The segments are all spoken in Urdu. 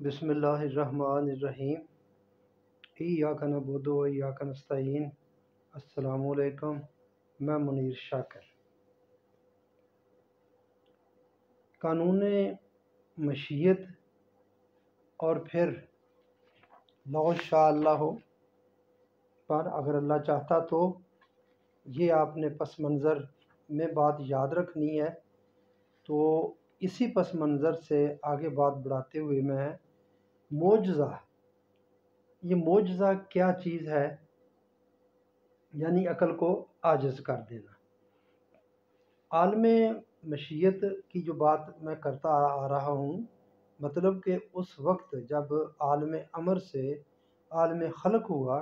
بسم اللہ الرحمن الرحیم۔ ایاک نعبد و ایاک نستعین۔ السلام علیکم، میں منیر شاکر۔ قانون مشیت اور پھر لو شاء اللہ پر اگر اللہ چاہتا تو یہ آپ نے پس منظر میں بات یاد رکھنی ہے۔ تو اسی پس منظر سے آگے بات بڑھاتے ہوئے میں معجزہ، یہ معجزہ کیا چیز ہے؟ یعنی عقل کو عاجز کر دینا۔ عالم مشیت کی جو بات میں کرتا آ رہا ہوں، مطلب کہ اس وقت جب عالم امر سے عالم خلق ہوا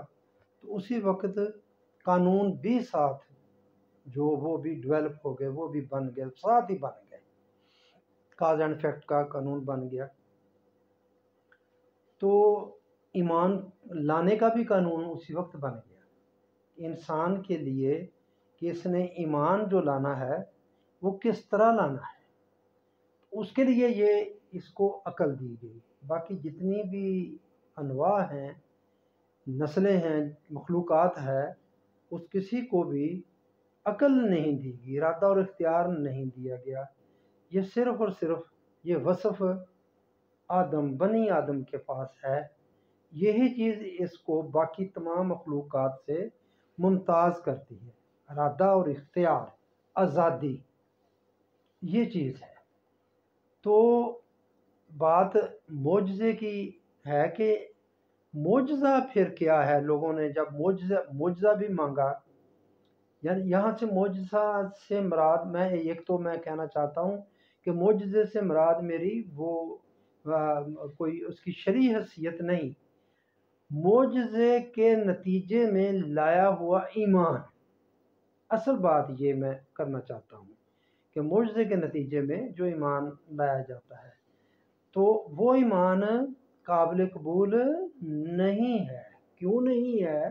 تو اسی وقت قانون بھی ساتھ جو وہ بھی ڈیولپ ہو گئے، وہ بھی بن گئے، ساتھ ہی بن گئے۔ کاز اینڈ افیکٹ کا قانون بن گیا۔ تو ایمان لانے کا بھی قانون اسی وقت بن گیا انسان کے لیے کہ اس نے ایمان جو لانا ہے وہ کس طرح لانا ہے، اس کے لیے یہ اس کو عقل دی گئی۔ باقی جتنی بھی انواع ہیں، نسلیں ہیں، مخلوقات ہے، اس کسی کو بھی عقل نہیں دی گئی، ارادہ اور اختیار نہیں دیا گیا۔ یہ صرف اور صرف یہ وصف آدم، بنی آدم کے پاس ہے۔ یہی چیز اس کو باقی تمام مخلوقات سے ممتاز کرتی ہے، ارادہ اور اختیار، آزادی، یہ چیز ہے۔ تو بات معجزے کی ہے کہ معجزہ پھر کیا ہے؟ لوگوں نے جب معجزہ بھی مانگا، یعنی یہاں سے معجزہ سے مراد، میں کہنا چاہتا ہوں کہ معجزے سے مراد میری وہ کوئی اس کی شرعی حیثیت نہیں، معجزے کے نتیجے میں لایا ہوا ایمان۔ اصل بات یہ میں کرنا چاہتا ہوں کہ معجزے کے نتیجے میں جو ایمان لایا جاتا ہے تو وہ ایمان قابل قبول نہیں ہے۔ کیوں نہیں ہے؟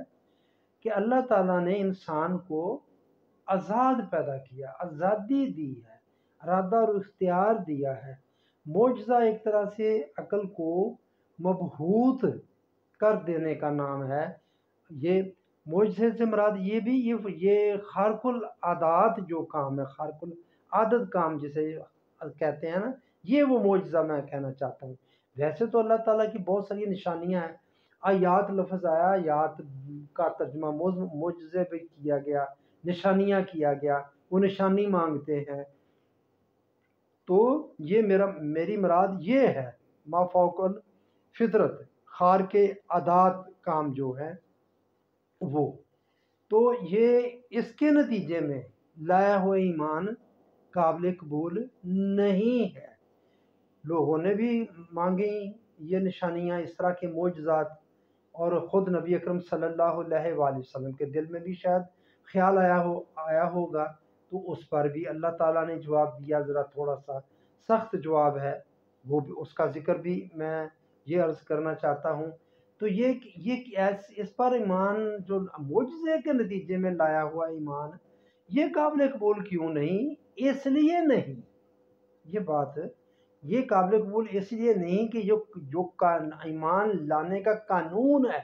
کہ اللہ تعالیٰ نے انسان کو آزاد پیدا کیا، آزادی دی ہے، ارادہ اور اختیار دیا ہے۔ معجزہ ایک طرح سے عقل کو مبہوت کر دینے کا نام ہے۔ یہ معجزے سے مراد یہ بھی یہ خارق العادات جو کام ہے، خارق العادت کام جسے کہتے ہیں نا، یہ وہ معجزہ میں کہنا چاہتا ہوں۔ ویسے تو اللہ تعالیٰ کی بہت ساری نشانیاں ہیں، آیات لفظ آیا، آیات کا ترجمہ معجزے پہ کیا گیا، نشانیاں کیا گیا، وہ نشانی مانگتے ہیں۔ تو یہ میری مراد یہ ہے، ما فوق الفطرت، خارق عادات کام جو ہے وہ۔ تو یہ اس کے نتیجے میں لایا ہوا ایمان قابل قبول نہیں ہے۔ لوگوں نے بھی مانگی یہ نشانیاں، اس طرح کے معجزات، اور خود نبی اکرم صلی اللہ علیہ وآلہ وسلم کے دل میں بھی شاید خیال آیا ہوگا، تو اس پر بھی اللہ تعالیٰ نے جواب دیا، ذرا تھوڑا سا سخت جواب ہے، وہ بھی اس کا ذکر بھی میں یہ عرض کرنا چاہتا ہوں۔ تو یہ اس پر ایمان جو معجزے کے نتیجے میں لایا ہوا ایمان، یہ قابل قبول کیوں نہیں؟ اس لیے نہیں، یہ بات یہ قابل قبول اس لیے نہیں کہ جو ایمان لانے کا قانون ہے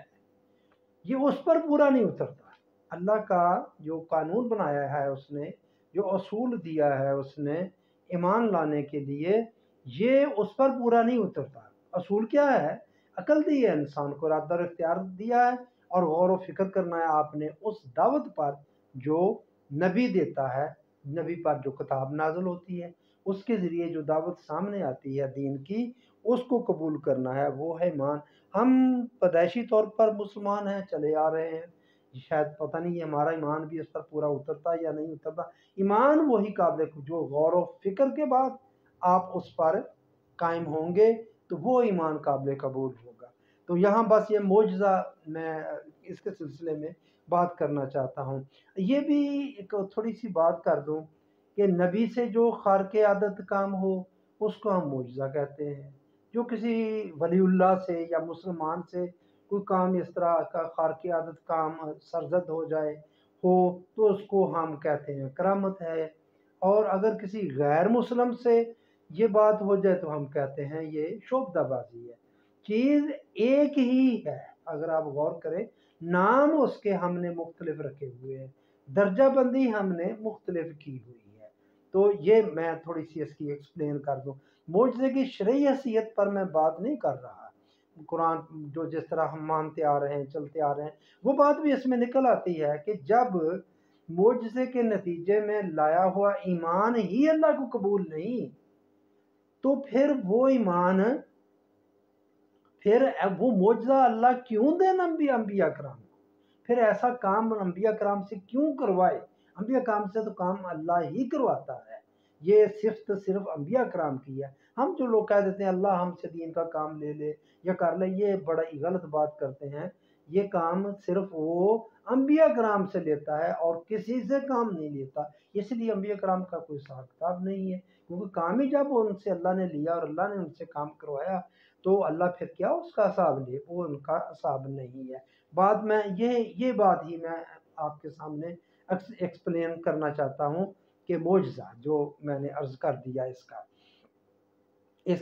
یہ اس پر پورا نہیں اترتا۔ اللہ کا جو قانون بنایا ہے، اس نے جو اصول دیا ہے اس نے ایمان لانے کے لیے، یہ اس پر پورا نہیں اترتا۔ اصول کیا ہے؟ عقل دی ہے انسان کو، ارادہ اور اختیار دیا ہے، اور غور و فکر کرنا ہے آپ نے اس دعوت پر جو نبی دیتا ہے، نبی پر جو کتاب نازل ہوتی ہے، اس کے ذریعے جو دعوت سامنے آتی ہے دین کی، اس کو قبول کرنا ہے، وہ ہے ایمان۔ ہم پیدائشی طور پر مسلمان ہیں، چلے آ رہے ہیں، شاید پتہ نہیں ہمارا ایمان بھی اس پر پورا اترتا یا نہیں اترتا۔ ایمان وہی قابل جو غور و فکر کے بعد آپ اس پر قائم ہوں گے تو وہ ایمان قابل قبول ہوگا۔ تو یہاں بس یہ معجزہ میں اس کے سلسلے میں بات کرنا چاہتا ہوں۔ یہ بھی ایک تھوڑی سی بات کر دوں کہ نبی سے جو خارق عادت کام ہو اس کو ہم معجزہ کہتے ہیں۔ جو کسی ولی اللہ سے یا مسلمان سے کوئی کام اس طرح کا خارق عادت کام سرزد ہو جائے تو اس کو ہم کہتے ہیں کرامت ہے، اور اگر کسی غیر مسلم سے یہ بات ہو جائے تو ہم کہتے ہیں یہ شعبدہ بازی ہے۔ چیز ایک ہی ہے، اگر آپ غور کریں نام اس کے ہم نے مختلف رکھے ہوئے ہیں، درجہ بندی ہم نے مختلف کی ہوئی ہے۔ تو یہ میں تھوڑی سی اس کی ایکسپلین کر دوں۔ معجزے کی شرعی حیثیت پر میں بات نہیں کر رہا، قرآن جو جس طرح ہم مانتے آ رہے ہیں چلتے آ رہے ہیں وہ بات بھی اس میں نکل آتی ہے کہ جب معجزے کے نتیجے میں لایا ہوا ایمان ہی اللہ کو قبول نہیں، تو پھر وہ ایمان، پھر وہ معجزہ اللہ کیوں دے انبیاء کرام کو؟ پھر ایسا کام انبیاء کرام سے کیوں کروائے؟ انبیاء کرام سے تو کام اللہ ہی کرواتا ہے، یہ صرف انبیاء کرام کی ہے۔ ہم جو لوگ کہہ دیتے ہیں اللہ ہم سے دین کا کام لے لے یا کر لے، یہ بڑا ہی غلط بات کرتے ہیں۔ یہ کام صرف وہ انبیاء کرام سے لیتا ہے اور کسی سے کام نہیں لیتا، اس لیے انبیاء کرام کا کوئی حساب کتاب نہیں ہے، کیونکہ کام ہی جب ان سے اللہ نے لیا اور اللہ نے ان سے کام کروایا تو اللہ پھر کیا اس کا حساب لے؟ وہ ان کا حساب نہیں ہے۔ بعد میں یہ بات ہی میں آپ کے سامنے ایکسپلین کرنا چاہتا ہوں کہ معجزہ جو میں نے عرض کر دیا اس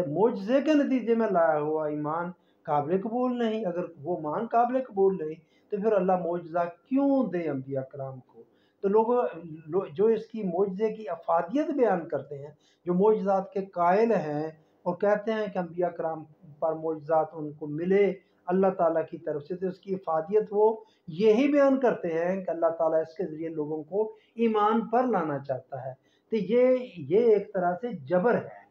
معجزے کے نتیجے میں لایا ہوا ایمان قابل قبول نہیں۔ اگر وہ مان قابل قبول نہیں تو پھر اللہ معجزہ کیوں دے انبیاء کرام کو؟ تو لوگ جو اس کی معجزے کی افادیت بیان کرتے ہیں، جو معجزات کے قائل ہیں اور کہتے ہیں کہ انبیاء کرام پر معجزات ان کو ملے اللہ تعالیٰ کی طرف سے، تو اس کی افادیت وہ یہی بیان کرتے ہیں کہ اللہ تعالیٰ اس کے ذریعے لوگوں کو ایمان پر لانا چاہتا ہے۔ تو یہ ایک طرح سے جبر ہے،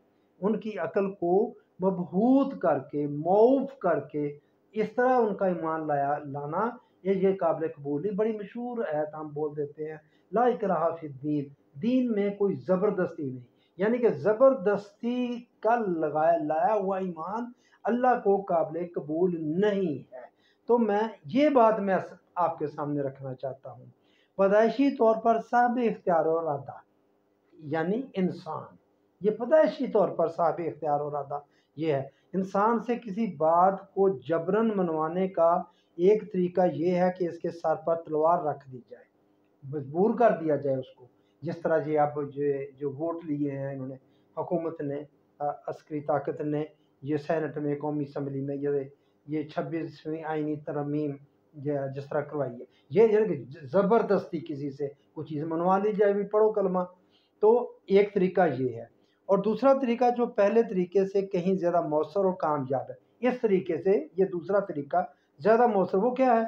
ان کی عقل کو مبہوت کر کے موف کر کے اس طرح ان کا ایمان لانا یہ قابل قبول نہیں۔ بڑی مشہور آیت ہم بول دیتے ہیں، لا اکراہ فی الدین، دین میں کوئی زبردستی نہیں، یعنی کہ زبردستی کا لایا ہوا ایمان اللہ کو قابل قبول نہیں ہے۔ تو میں یہ بات میں آپ کے سامنے رکھنا چاہتا ہوں، پیدائشی طور پر صاحب اختیار و ارادہ یعنی انسان، یہ پیدائشی طور پر صاحب اختیار و ارادہ یہ ہے۔ انسان سے کسی بات کو جبرن منوانے کا ایک طریقہ یہ ہے کہ اس کے سر پر تلوار رکھ دی جائے، مجبور کر دیا جائے اس کو، جس طرح یہ اب جو ووٹ لیے ہیں انہوں نے، حکومت نے، عسکری طاقت نے، یہ سینٹ میں، قومی اسمبلی میں یہ 26ویں آئینی ترمیم جس طرح کروائی ہے، یہ زبردستی کسی سے کوئی چیز منوا لی جائے، بھی پڑھو کلمہ۔ تو ایک طریقہ یہ ہے، اور دوسرا طریقہ جو پہلے طریقے سے کہیں زیادہ مؤثر اور کامیاب ہے، اس طریقے سے یہ دوسرا طریقہ زیادہ مؤثر، وہ کیا ہے؟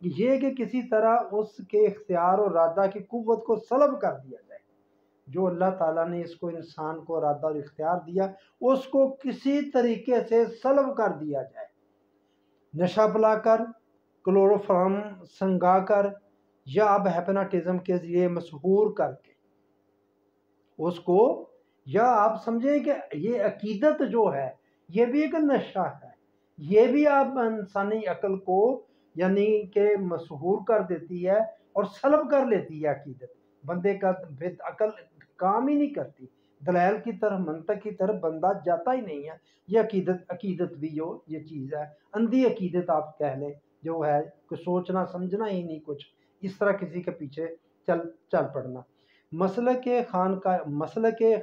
یہ کہ کسی طرح اس کے اختیار اور ارادہ کی قوت کو سلب کر دیا جائے۔ جو اللہ تعالیٰ نے اس کو انسان کو ارادہ اور اختیار دیا اس کو کسی طریقے سے سلب کر دیا جائے، نشہ پلا کر، کلوروفارم سنگا کر، یا اب ہیپناٹزم کے ذریعے مسحور کر کے اس کو، یا آپ سمجھیں کہ یہ عقیدت جو ہے یہ بھی ایک نشہ ہے، یہ بھی آپ انسانی عقل کو یعنی کہ مسحور کر دیتی ہے اور سلب کر لیتی ہے عقیدت، بندے کا عقل کام ہی نہیں کرتی، دلائل کی طرف منطق کی طرف بندہ جاتا ہی نہیں ہے۔ یہ عقیدت بھی جو یہ چیز ہے، اندھی عقیدت آپ کہہ لیں، جو ہے کہ سوچنا سمجھنا ہی نہیں کچھ، اس طرح کسی کے پیچھے چل پڑنا۔ مسلک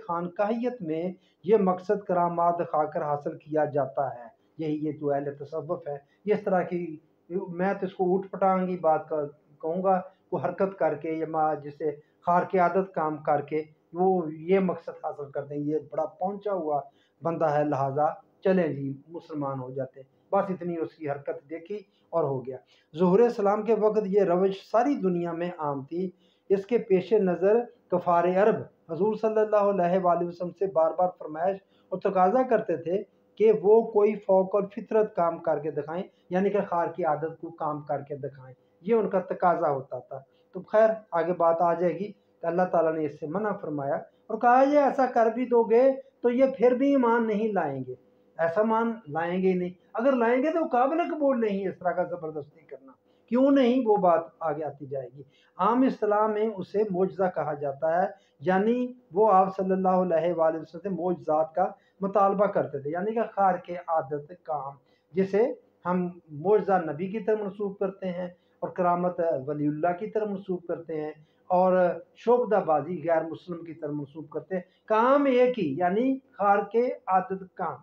خانقاہیت میں یہ مقصد کرامات دکھا کر حاصل کیا جاتا ہے، یہ جو اہل تصوف ہے، اس طرح کی، میں تو اس کو اوٹ پٹانگی بات کہوں گا، کو حرکت کر کے یا جسے خارق عادت کام کر کے وہ یہ مقصد حاصل کرتے ہیں، یہ بڑا پہنچا ہوا بندہ ہے لہٰذا چلیں جی مسلمان ہو جاتے، بس اتنی اس کی حرکت دیکھی اور ہو گیا۔ ظہور اسلام کے وقت یہ روش ساری دنیا میں عام تھی، اس کے پیش نظر کفار عرب حضور صلی اللہ علیہ وآلہ وسلم سے بار بار فرمائش اور تقاضا کرتے تھے کہ وہ کوئی فوق الفطرت کام کر کے دکھائیں، یعنی کہ خارق عادت کو کام کر کے دکھائیں، یہ ان کا تقاضا ہوتا تھا۔ تو خیر آگے بات آ جائے گی کہ اللہ تعالیٰ نے اس سے منع فرمایا اور کہا یہ ایسا کر بھی دو گے تو یہ پھر بھی ایمان نہیں لائیں گے، ایسا مان لائیں گے ہی نہیں، اگر لائیں گے تو قابل قبول نہیں اس طرح کا زبردستی کرنا، کیوں نہیں وہ بات آگے آتی جائے گی۔ عام اصطلاح میں اسے معجزہ کہا جاتا ہے، یعنی وہ آپ صلی اللہ علیہ وآلہ وسلم سے معجزات کا مطالبہ کرتے تھے، یعنی کہ خارق عادت کام، جسے ہم معجزہ نبی کی طرف منسوب کرتے ہیں اور کرامت ولی اللہ کی طرف منسوب کرتے ہیں، اور شعبدہ بازی غیر مسلم کی طرف منسوب کرتے ہیں، کام ایک ہی، یعنی خارق عادت کام۔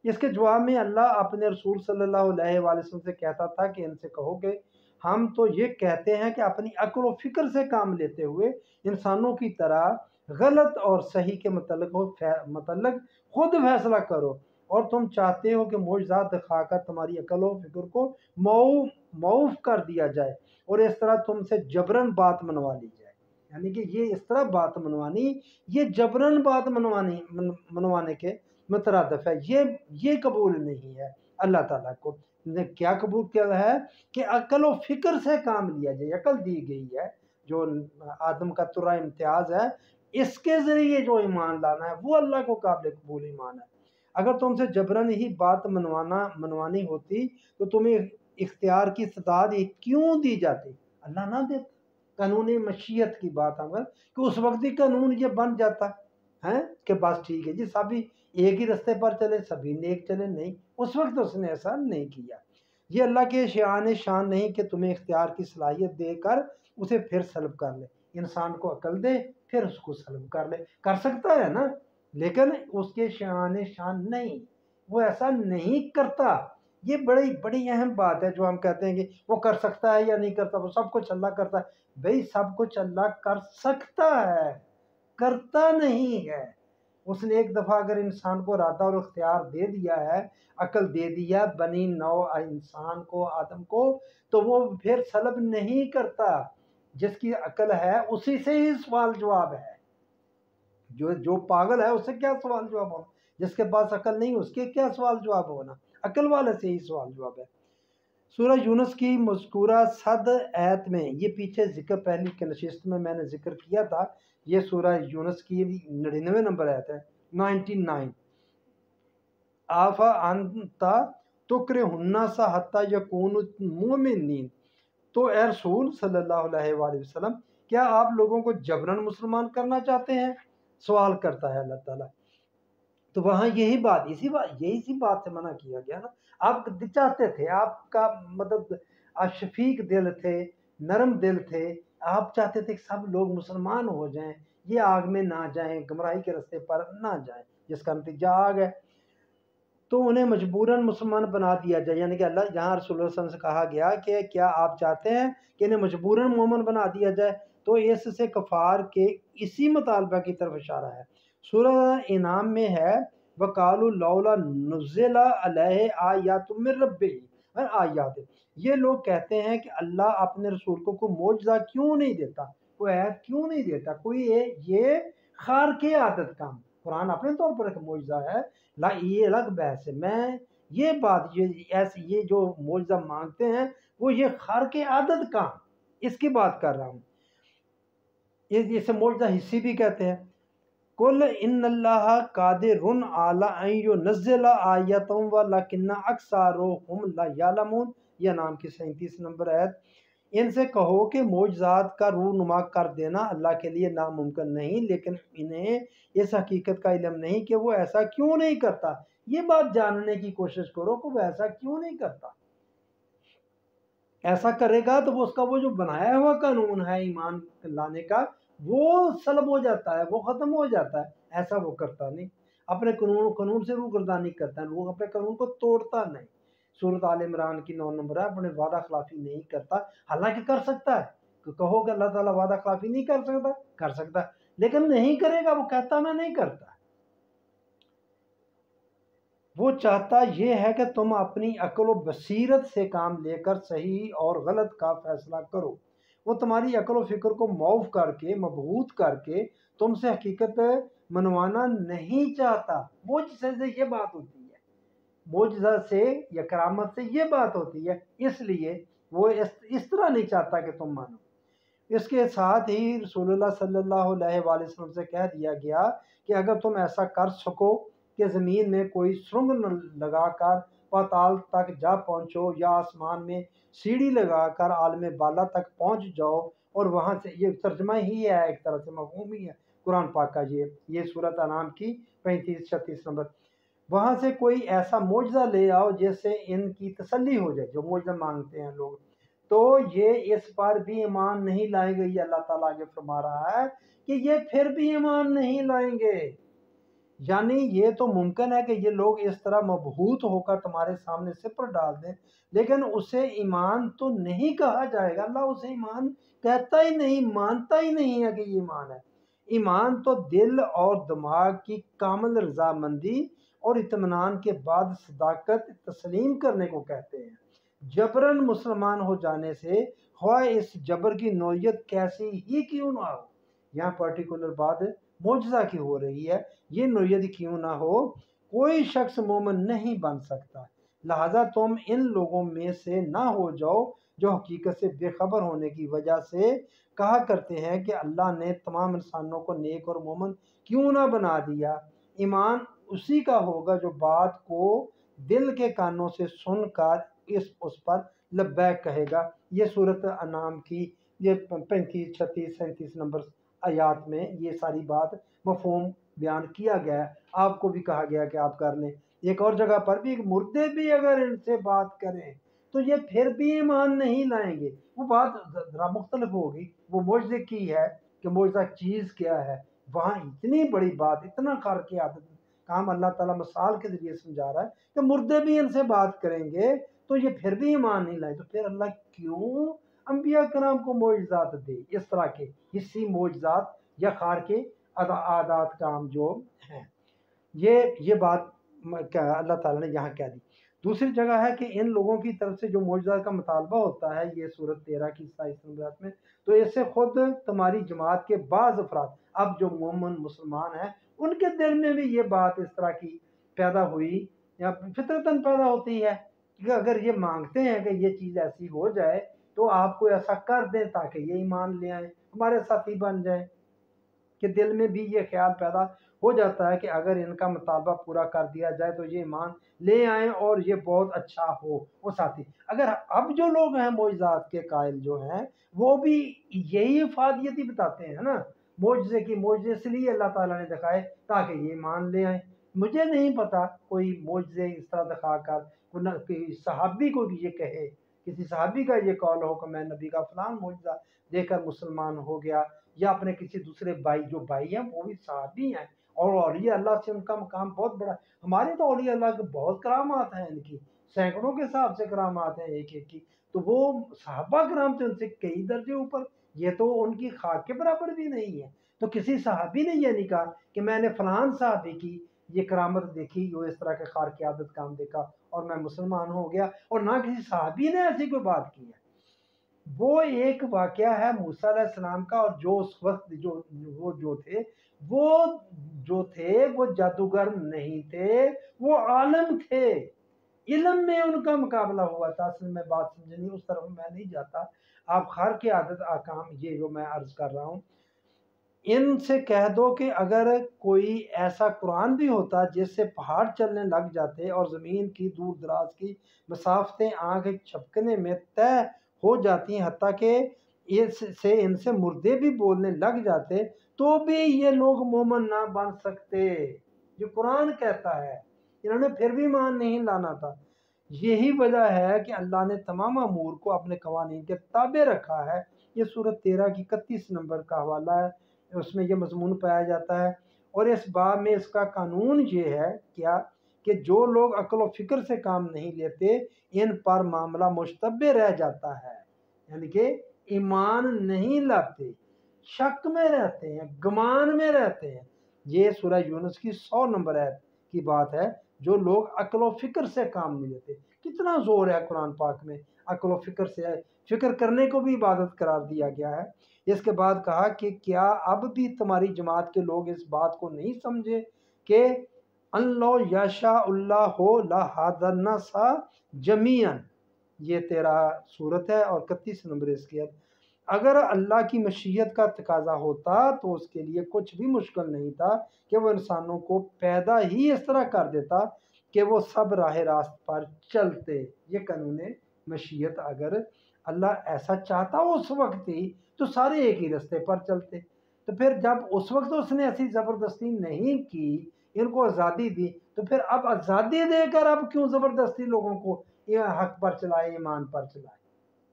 اس کے جواب میں اللہ اپنے رسول صلی اللہ علیہ وآلہ وسلم سے کہتا تھا کہ ان سے کہو کہ ہم تو یہ کہتے ہیں کہ اپنی عقل و فکر سے کام لیتے ہوئے انسانوں کی طرح غلط اور صحیح کے متعلق خود فیصلہ کرو، اور تم چاہتے ہو کہ معجزات دکھا کر تمہاری عقل و فکر کو معوف کر دیا جائے اور اس طرح تم سے جبرن بات منوا لی جائے۔ یعنی کہ یہ اس طرح بات منوانی، یہ جبرن بات منوانے کے مترادف ہے، یہ قبول نہیں ہے اللہ تعالیٰ کو۔ نے کیا قبول کیا ہے کہ عقل و فکر سے کام لیا جائے، عقل دی گئی ہے جو آدم کا ترا امتیاز ہے، اس کے ذریعے جو ایمان لانا ہے وہ اللہ کو قابل قبول ایمان ہے۔ اگر تم سے جبرن ہی بات منوانی ہوتی تو تمہیں اختیار کی استطاعت کیوں دی جاتی؟ اللہ نہ دیتا۔ قانون مشیت کی بات اگر کہ اس وقت ہی قانون یہ بن جاتا ہے کہ بس ٹھیک ہے جی سبھی ایک ہی رستے پر چلے، سبھی نیک چلے، نہیں، اس وقت اس نے ایسا نہیں کیا۔ یہ اللہ کے شان نہیں کہ تمہیں اختیار کی صلاحیت دے کر اسے پھر سلب کر لے، انسان کو عقل دے پھر اس کو سلب کر لے، کر سکتا ہے نا، لیکن اس کے شان نہیں، وہ ایسا نہیں کرتا۔ یہ بڑی اہم بات ہے جو ہم کہتے ہیں کہ وہ کر سکتا ہے یا نہیں کرتا، وہ سب کچھ اللہ کرتا ہے۔ بھئی سب کچھ اللہ کر سکتا ہے، کرتا نہیں ہے۔ اس نے ایک دفعہ اگر انسان کو ارادہ اور اختیار دے دیا ہے، عقل دے دیا بنی نوع انسان کو، آدم کو، تو وہ پھر سلب نہیں کرتا۔ جس کی عقل ہے اسی سے ہی سوال جواب ہے، جو پاگل ہے اس سے کیا سوال جواب ہونا؟ جس کے پاس عقل نہیں اس کے کیا سوال جواب ہونا؟ عقل والے سے ہی سوال جواب ہے۔ سورہ یونس کی مذکورہ 100 آیت میں، یہ پیچھے ذکر پہلی کے نشست میں نے ذکر کیا تھا، یہ سورہ یونس کی 99 نمبر آیت ہے، 99۔ آفا انتا تکرہ الناس حتی یکونوا مؤمنین، تو اے رسول صلی اللہ علیہ وآلہ وسلم کیا آپ لوگوں کو جبرن مسلمان کرنا چاہتے ہیں؟ سوال کرتا ہے اللہ تعالیٰ۔ تو وہاں یہی بات سے منع کیا گیا نا۔ آپ چاہتے تھے، آپ کا مطلب آپ شفیق دل تھے، نرم دل تھے، آپ چاہتے تھے کہ سب لوگ مسلمان ہو جائیں، یہ آگ میں نہ جائیں، گمراہی کے راستے پر نہ جائیں، جس کا نتیجہ آگ ہے۔ تو انہیں مجبوراً مسلمان بنا دیا جائے، یعنی کہ اللہ جہاں رسول اللہ صلی اللہ علیہ وسلم سے کہا گیا کہ کیا آپ چاہتے ہیں کہ انہیں مجبوراً مومن بنا دیا جائے، تو اس سے کفار کے اسی مطالبہ کی طرف اشارہ ہے۔ سورہ انعام میں ہے وَقَالُوا لَوْلَا نُزِّلَ عَلَيْهِ آیَاتٌ مِّن رَّبِّهِ، آیات، یہ لوگ کہتے ہیں کہ اللہ اپنے رسول کو کوئی معجزہ کیوں نہیں دیتا، کوئی آیت کیوں نہیں دیتا، کوئی یہ خارق عادت کام۔ قرآن اپنے طور پر ایک معجزہ ہے، یہ الگ بحث ہے۔ میں یہ بات یہ جو معجزہ مانگتے ہیں وہ یہ خارق عادت کام، اس کی بات کر رہا ہوں۔ اسے معجزہ حصی بھی کہتے ہیں۔ قل ان اللہ قادر علی ان ینزل آیۃ ولکن اکثرهم لا یعلمون، یہ نام کی 37 نمبر آیت۔ ان سے کہو کہ معجزات کا رونما کر دینا اللہ کے لیے ناممکن نہیں، لیکن انہیں اس حقیقت کا علم نہیں کہ وہ ایسا کیوں نہیں کرتا۔ یہ بات جاننے کی کوشش کرو کہ وہ ایسا کیوں نہیں کرتا۔ ایسا کرے گا تو اس کا وہ جو بنایا ہوا قانون ہے ایمان لانے کا وہ سلب ہو جاتا ہے، وہ ختم ہو جاتا ہے۔ ایسا وہ کرتا نہیں، اپنے قانون سے روگردانی کرتا ہے، وہ اپنے قانون کو توڑتا نہیں۔ سورۃ آل عمران کی 9 نمبر ہے، اپنے وعدہ خلافی نہیں کرتا، حالانکہ کر سکتا ہے۔ کہو کہ اللہ تعالیٰ وعدہ خلافی نہیں کر سکتا، کر سکتا ہے، لیکن نہیں کرے گا، وہ کہتا میں نہیں کرتا۔ وہ چاہتا یہ ہے کہ تم اپنی عقل و بصیرت سے کام لے کر صحیح اور غلط کا فیصلہ کرو۔ وہ تمہاری عقل و فکر کو معوف کر کے، مبہوت کر کے تم سے حقیقت منوانا نہیں چاہتا۔ معجزے سے یہ بات ہوتی ہے، معجزہ سے یا کرامت سے یہ بات ہوتی ہے، اس لیے وہ اس طرح نہیں چاہتا کہ تم مانو۔ اس کے ساتھ ہی رسول اللہ صلی اللہ علیہ وآلہ وسلم سے کہہ دیا گیا کہ اگر تم ایسا کر سکو کہ زمین میں کوئی سرنگ لگا کر پاتال تک جا پہنچو، یا آسمان میں سیڑھی لگا کر عالم بالا تک پہنچ جاؤ، اور وہاں سے، یہ ترجمہ ہی ہے ایک طرح سے، مفہوم ہی ہے قرآن پاک کا، یہ سورۃ انعام کی 35-36 نمبر، وہاں سے کوئی ایسا معجزہ لے آؤ جس سے ان کی تسلی ہو جائے، جو معجزہ مانگتے ہیں لوگ، تو یہ اس پر بھی ایمان نہیں لائیں گے۔ یہ اللہ تعالیٰ آگے فرما رہا ہے کہ یہ پھر بھی ایمان نہیں لائیں گے۔ یعنی یہ تو ممکن ہے کہ یہ لوگ اس طرح مبہوت ہو کر تمہارے سامنے سپر ڈال دیں، لیکن اسے ایمان تو نہیں کہا جائے گا۔ اللہ اسے ایمان کہتا ہی نہیں، مانتا ہی نہیں ہے کہ یہ ایمان ہے۔ ایمان تو دل اور دماغ کی کامل رضامندی اور اطمینان کے بعد صداقت تسلیم کرنے کو کہتے ہیں۔ جبراً مسلمان ہو جانے سے خواہ اس جبر کی نوعیت کیسی ہی کیوں نہ ہو، یہاں پرٹیکولر بات معجزہ کی ہو رہی ہے، یہ نوعیت کیوں نہ ہو، کوئی شخص مومن نہیں بن سکتا۔ لہذا تم ان لوگوں میں سے نہ ہو جاؤ جو حقیقت سے بے خبر ہونے کی وجہ سے کہا کرتے ہیں کہ اللہ نے تمام انسانوں کو نیک اور مومن کیوں نہ بنا دیا۔ ایمان اسی کا ہوگا جو بات کو دل کے کانوں سے سن کر اس پر لبیک کہے گا۔ یہ سورۃ انعام کی یہ 35، 36، 37 نمبر آیات میں یہ ساری بات مفہوم بیان کیا گیا ہے۔ آپ کو بھی کہا گیا کہ آپ کر لیں۔ ایک اور جگہ پر بھی مردے بھی اگر ان سے بات کریں تو یہ پھر بھی ایمان نہیں لائیں گے۔ وہ بات ذرا مختلف ہوگی، وہ معجزے کی ہے کہ معجزہ چیز کیا ہے۔ وہاں اتنی بڑی بات، اتنا خارق عادت کام اللہ تعالیٰ مثال کے ذریعے سمجھا رہا ہے کہ مردے بھی ان سے بات کریں گے تو یہ پھر بھی ایمان نہیں لائیں۔ تو پھر اللہ کیوں انبیاء کرام کو معجزات دے، اس طرح کے حصی معجزات یا خارق عادات کام جو ہیں۔ یہ بات اللہ تعالیٰ نے یہاں کہہ دی۔ دوسری جگہ ہے کہ ان لوگوں کی طرف سے جو معجزات کا مطالبہ ہوتا ہے، یہ سورۃ 13 کی 27 نمبر میں، تو اس سے خود تمہاری جماعت کے بعض افراد، اب جو مومن مسلمان ہیں ان کے دل میں بھی یہ بات اس طرح کی پیدا ہوئی یا فطرتاً پیدا ہوتی ہے کہ اگر یہ مانگتے ہیں کہ یہ چیز ایسی ہو جائے تو آپ کو ایسا کر دیں تاکہ یہ ایمان لے آئیں، ہمارے ساتھی بن جائیں، کہ دل میں بھی یہ خیال پیدا ہو جاتا ہے کہ اگر ان کا مطالبہ پورا کر دیا جائے تو یہ ایمان لے آئیں اور یہ بہت اچھا ہو۔ وہ ساتھی اگر اب جو لوگ ہیں معجزات کے قائل جو ہیں وہ بھی یہی افادیت ہی بتاتے ہیں نا، معجزے کی معجزے اس لیے اللہ تعالیٰ نے دکھائے تاکہ یہ ایمان لے آئیں۔ مجھے نہیں پتا کوئی معجزے اس طرح دکھا کر کوئی صحابی کو یہ کہے، کسی صحابی کا یہ قول ہو کہ میں نبی کا فلان معجزہ دے کر مسلمان ہو گیا، یا اپنے کسی دوسرے بھائی، جو بھائی ہیں وہ بھی صحابی ہیں اور اولیاء اللہ سے ان کا مقام بہت بڑا۔ ہمارے تو اولیاء اللہ کے بہت کرامات ہیں، ان کی سینکڑوں کے حساب سے کرامات ہیں ایک ایک کی، تو وہ صحابہ کرام سے ان سے کئی درجے اوپر، یہ تو ان کی خاک کے برابر بھی نہیں ہے۔ تو کسی صحابی نے یہ نہیں کہا کہ میں نے فلان صحابی کی یہ کرامت دیکھی، جو اس طرح کے خارق عادت کام دیکھا اور میں مسلمان ہو گیا، اور نہ کسی صحابی نے ایسی کوئی بات کی ہے۔ وہ ایک واقعہ ہے موسیٰ علیہ السلام کا، اور جو اس وقت جو تھے وہ جادوگر نہیں تھے، وہ عالم تھے، علم میں ان کا مقابلہ ہوا تھا۔ اصل میں بات سمجھنی، اس طرف میں نہیں جاتا۔ آپ خارق عادت احکام یہ جو میں عرض کر رہا ہوں، ان سے کہہ دو کہ اگر کوئی ایسا قرآن بھی ہوتا جس سے پہاڑ چلنے لگ جاتے اور زمین کی دور دراز کی مسافتیں آنکھ چھپکنے میں طے ہو جاتی ہیں، حتیٰ کہ ان سے مردے بھی بولنے لگ جاتے، تو بھی یہ لوگ مومن نہ بن سکتے۔ یہ قرآن کہتا ہے، انہوں نے پھر بھی مان نہیں لانا تھا۔ یہی وجہ ہے کہ اللہ نے تمام امور کو اپنے قوانین کے تابع رکھا ہے۔ یہ سورۃ 13 کی 31 نمبر کا حوالہ ہے، اس میں یہ مضمون پایا جاتا ہے۔ اور اس باب میں اس کا قانون یہ ہے کیا کہ جو لوگ عقل و فکر سے کام نہیں لیتے ان پر معاملہ مشتبہ رہ جاتا ہے، یعنی کہ ایمان نہیں لاتے، شک میں رہتے ہیں، گمان میں رہتے ہیں۔ یہ سورہ یونس کی 100 نمبر آیت کی بات ہے، جو لوگ عقل و فکر سے کام نہیں لیتے۔ کتنا زور ہے قرآن پاک میں، عقل و فکر سے ہے، فکر کرنے کو بھی عبادت قرار دیا گیا ہے۔ اس کے بعد کہا کہ کیا اب بھی تمہاری جماعت کے لوگ اس بات کو نہیں سمجھے کہ اللہ یشاء اللہ لہدی الناس جمیعاً، یہ 13 صورت ہے اور 31 نمبر اس کی ہے۔ اگر اللہ کی مشیت کا تقاضا ہوتا تو اس کے لیے کچھ بھی مشکل نہیں تھا کہ وہ انسانوں کو پیدا ہی اس طرح کر دیتا کہ وہ سب راہ راست پر چلتے۔ یہ قانون مشیت، اگر اللہ ایسا چاہتا اس وقت ہی تو سارے ایک ہی راستے پر چلتے۔ تو پھر جب اس وقت اس نے ایسی زبردستی نہیں کی، ان کو آزادی دی، تو پھر اب آزادی دے کر اب کیوں زبردستی لوگوں کو یہ حق پر چلائے، ایمان پر چلائے؟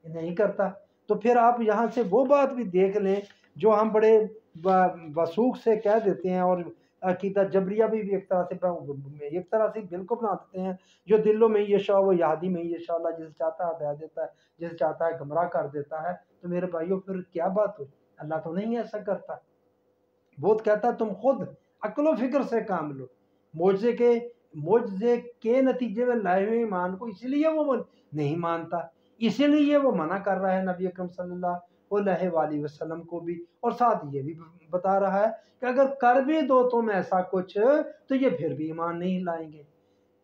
یہ نہیں کرتا۔ تو پھر آپ یہاں سے وہ بات بھی دیکھ لیں جو ہم بڑے وثوق سے کہہ دیتے ہیں اور عقیدہ جبریہ بھی ایک طرح سے بالکل بنا دیتے ہیں، جو دلوں میں یہ شاء وہ یہادی میں یہ شاء اللہ، جسے چاہتا ہے ہدایت دیتا ہے، جسے چاہتا ہے گمراہ کر دیتا ہے۔ تو میرے بھائیوں پھر کیا بات ہوئی؟ اللہ تو نہیں ایسا کرتا، وہ کہتا ہے تم خود عقل و فکر سے کام لو۔ معجزے کے نتیجے میں لائے ہوئے ایمان کو اس لیے وہ نہیں مانتا، اسی لیے وہ منع کر رہا ہے نبی اکرم صلی اللہ علیہ وآلہ وسلم کو بھی، اور ساتھ یہ بھی بتا رہا ہے کہ اگر کر بھی دو تم ایسا کچھ تو یہ پھر بھی ایمان نہیں لائیں گے۔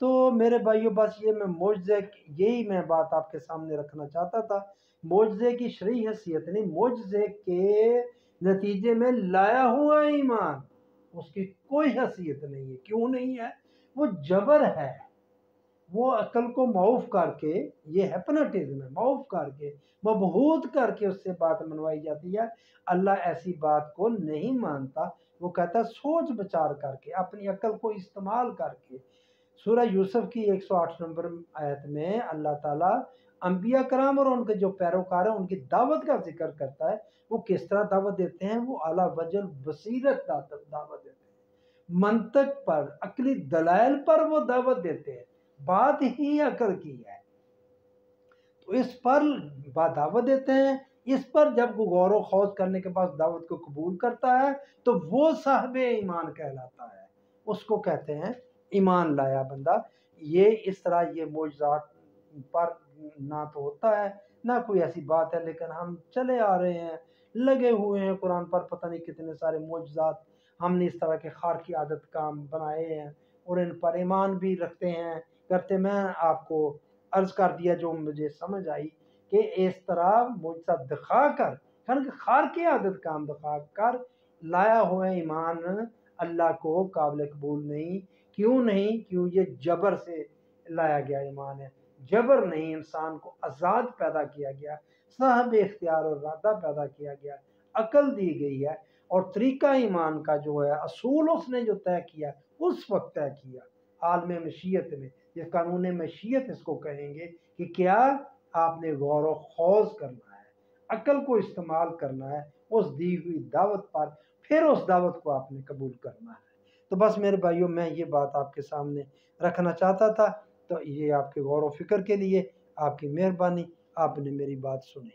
تو میرے بھائیوں بس یہی میں بات آپ کے سامنے رکھنا چاہتا تھا۔ معجزے کی شرعی حیثیت نہیں، معجزے کے نتیجے میں لایا ہوا ایمان اس کی کوئی حیثیت نہیں ہے۔ کیوں نہیں ہے؟ وہ جبر ہے، وہ عقل کو معوف کر کے، یہ ہپنوٹزم ہے، معوف کر کے، مبہوت کر کے اس سے بات منوائی جاتی ہے۔ اللہ ایسی بات کو نہیں مانتا، وہ کہتا ہے سوچ بچار کر کے، اپنی عقل کو استعمال کر کے۔ سورہ یوسف کی 108 نمبر آیت میں اللہ تعالیٰ انبیاء کرام اور ان کے جو پیروکار ہیں ان کی دعوت کا ذکر کرتا ہے۔ وہ کس طرح دعوت دیتے ہیں؟ وہ اعلیٰ وجہ بصیرت دعوت دیتے ہیں، منطق پر، عقلی دلائل پر وہ دعوت دیتے ہیں، بات ہی عقل کی ہے تو اس پر دعوت دیتے ہیں۔ اس پر جب غور و خوض کرنے کے بعد دعوت کو قبول کرتا ہے تو وہ صاحب ایمان کہلاتا ہے، اس کو کہتے ہیں ایمان لایا بندہ۔ یہ اس طرح یہ معجزات پر نہ تو ہوتا ہے نہ کوئی ایسی بات ہے، لیکن ہم چلے آ رہے ہیں، لگے ہوئے ہیں قرآن پر، پتہ نہیں کتنے سارے معجزات ہم نے اس طرح کے خار کی عادت کام بنائے ہیں اور ان پر ایمان بھی رکھتے ہیں کرتے۔ میں آپ کو عرض کر دیا جو مجھے سمجھ آئی کہ اس طرح معجزہ دکھا کر، خار کی عادت کام دکھا کر لایا ہوا ایمان اللہ کو قابل قبول نہیں۔ کیوں نہیں؟ کیوں یہ جبر سے لایا گیا ایمان ہے، جبر نہیں، انسان کو آزاد پیدا کیا گیا، صاحب اختیار اور ارادہ پیدا کیا گیا، عقل دی گئی ہے، اور طریقہ ایمان کا جو ہے اصول اس نے جو طے کیا اس وقت طے کیا عالم مشیت میں، یہ قانون مشیت اس کو کہیں گے کہ کیا آپ نے غور و خوض کرنا ہے، عقل کو استعمال کرنا ہے اس دی ہوئی دعوت پر، پھر اس دعوت کو آپ نے قبول کرنا ہے۔ تو بس میرے بھائیوں میں یہ بات آپ کے سامنے رکھنا چاہتا تھا، تو یہ آپ کے غور و فکر کے لیے، آپ کی مہربانی، آپ نے میری بات سنی۔